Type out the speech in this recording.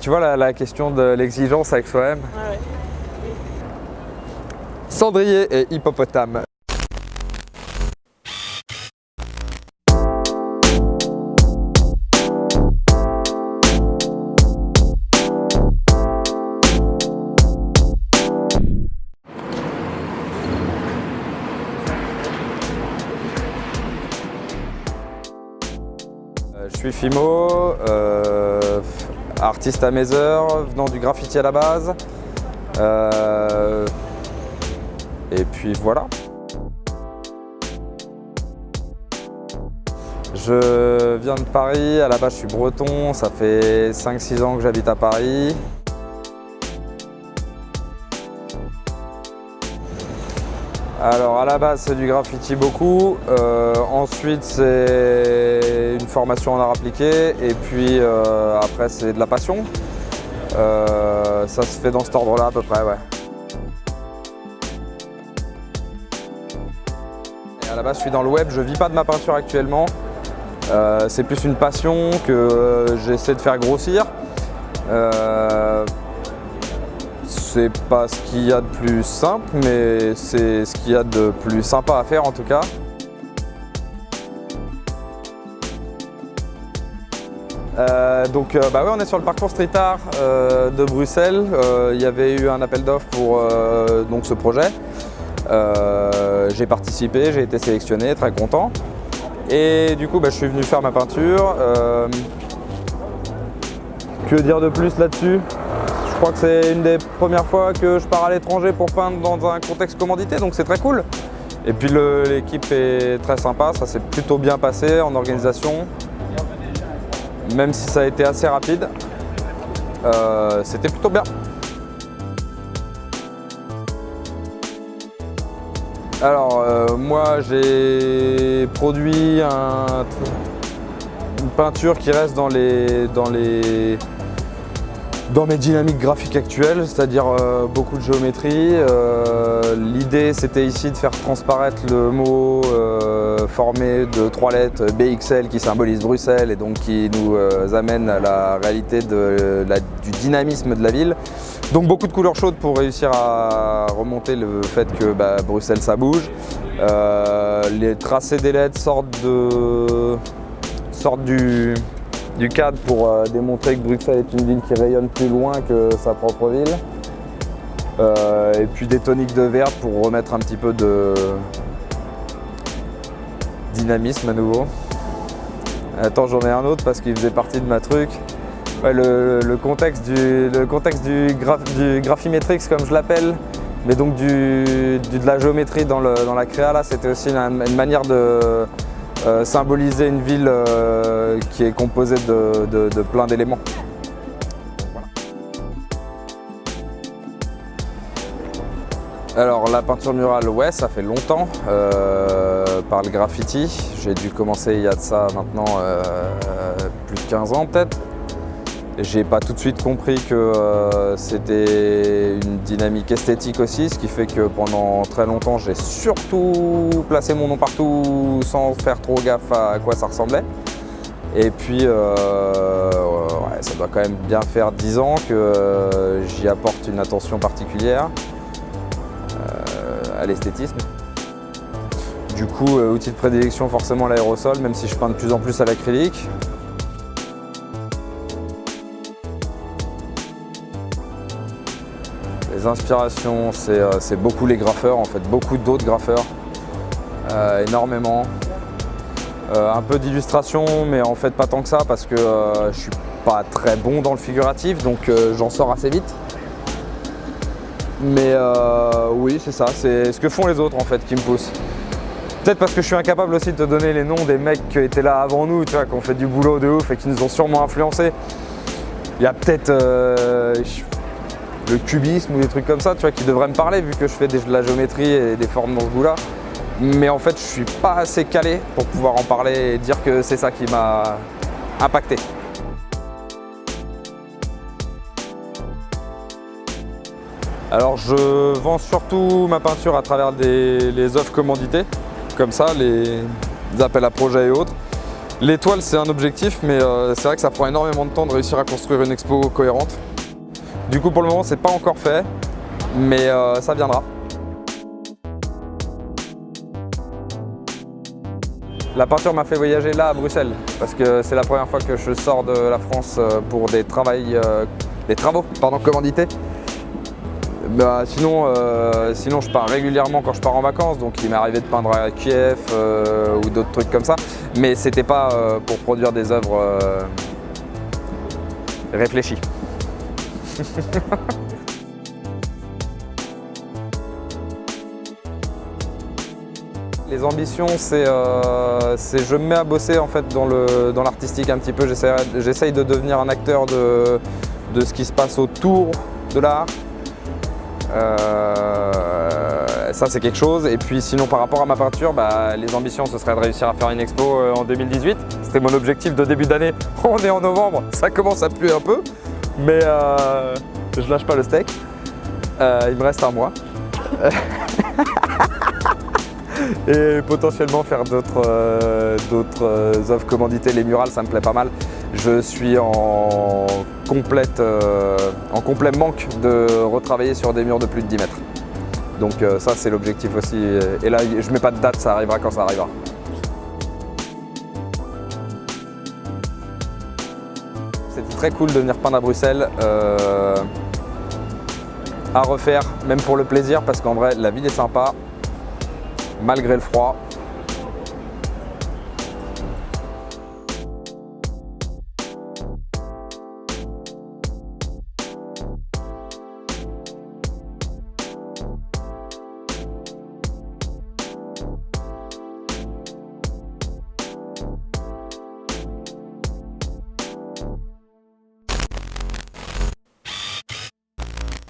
tu vois la question de l'exigence avec soi-même. Ah ouais. Cendrier et hippopotame. Je suis Fimo, artiste à mes heures, venant du graffiti à la base. Et puis voilà. Je viens de Paris, à la base je suis breton, ça fait 5-6 ans que j'habite à Paris. Alors à la base c'est du graffiti beaucoup, ensuite c'est une formation en art appliqué et puis après c'est de la passion. Ça se fait dans cet ordre-là à peu près, ouais. Et à la base je suis dans le web, je vis pas de ma peinture actuellement. C'est plus une passion que j'essaie de faire grossir. C'est pas ce qu'il y a de plus simple, mais c'est ce qu'il y a de plus sympa à faire en tout cas. Donc bah ouais, on est sur le parcours street art de Bruxelles. Il y avait eu un appel d'offres pour donc ce projet. J'ai participé, j'ai été sélectionné, très content. Et du coup bah, je suis venu faire ma peinture. Que dire de plus là-dessus ? Je crois que c'est une des premières fois que je pars à l'étranger pour peindre dans un contexte commandité, donc c'est très cool. Et puis l'équipe est très sympa, ça s'est plutôt bien passé en organisation. Même si ça a été assez rapide, c'était plutôt bien. Alors moi j'ai produit une peinture qui reste dans mes dynamiques graphiques actuelles, c'est-à-dire beaucoup de géométrie. L'idée c'était ici de faire transparaître le mot formé de 3 lettres BXL qui symbolise Bruxelles et donc qui nous amène à la réalité du dynamisme de la ville. Donc beaucoup de couleurs chaudes pour réussir à remonter le fait que bah, Bruxelles ça bouge. Les tracés des lettres sortent du cadre pour démontrer que Bruxelles est une ville qui rayonne plus loin que sa propre ville. Et puis des toniques de vert pour remettre un petit peu de dynamisme à nouveau. Attends, j'en ai un autre parce qu'il faisait partie de ma truc. Ouais, le contexte du graphimetrix comme je l'appelle, mais donc de la géométrie dans la créa là, c'était aussi une manière de symboliser une ville qui est composée de plein d'éléments. Voilà. Alors la peinture murale, ouais, ça fait longtemps, par le graffiti. J'ai dû commencer il y a de ça maintenant plus de 15 ans peut-être. J'ai pas tout de suite compris que c'était une dynamique esthétique aussi, ce qui fait que pendant très longtemps j'ai surtout placé mon nom partout sans faire trop gaffe à quoi ça ressemblait. Et puis ouais, ça doit quand même bien faire 10 ans que j'y apporte une attention particulière à l'esthétisme. Du coup, outil de prédilection forcément l'aérosol, même si je peins de plus en plus à l'acrylique. Les inspirations, c'est beaucoup les graffeurs, en fait, beaucoup d'autres graffeurs, énormément. Un peu d'illustration, mais en fait pas tant que ça parce que je suis pas très bon dans le figuratif, donc j'en sors assez vite. Mais oui, c'est ça, c'est ce que font les autres en fait qui me pousse. Peut-être parce que je suis incapable aussi de te donner les noms des mecs qui étaient là avant nous, tu vois, qui ont fait du boulot de ouf et qui nous ont sûrement influencés. Il y a peut-être le cubisme ou des trucs comme ça, tu vois, qui devraient me parler vu que je fais de la géométrie et des formes dans ce goût-là. Mais en fait, je suis pas assez calé pour pouvoir en parler et dire que c'est ça qui m'a impacté. Alors, je vends surtout ma peinture à travers les œuvres commanditées, comme ça, les appels à projets et autres. L'étoile, c'est un objectif, mais c'est vrai que ça prend énormément de temps de réussir à construire une expo cohérente. Du coup, pour le moment, c'est pas encore fait, mais ça viendra. La peinture m'a fait voyager là à Bruxelles, parce que c'est la première fois que je sors de la France pour des travaux commandités. Bah, sinon, je pars régulièrement quand je pars en vacances, donc il m'est arrivé de peindre à Kiev ou d'autres trucs comme ça, mais c'était pas pour produire des œuvres réfléchies. Les ambitions, c'est je me mets à bosser en fait dans l'artistique un petit peu. J'essaye de devenir un acteur de ce qui se passe autour de l'art. Ça c'est quelque chose. Et puis sinon par rapport à ma peinture, bah, les ambitions ce serait de réussir à faire une expo en 2018. C'était mon objectif de début d'année. On est en novembre, ça commence à puer un peu. Mais je lâche pas le steak. Il me reste un mois. Et potentiellement faire d'autres œuvres commanditées. Les murales, ça me plaît pas mal. Je suis en complet manque de retravailler sur des murs de plus de 10 mètres. Donc ça, c'est l'objectif aussi. Et là, je mets pas de date, ça arrivera quand ça arrivera. C'était très cool de venir peindre à Bruxelles. À refaire, même pour le plaisir, parce qu'en vrai, la ville est sympa. Malgré le froid,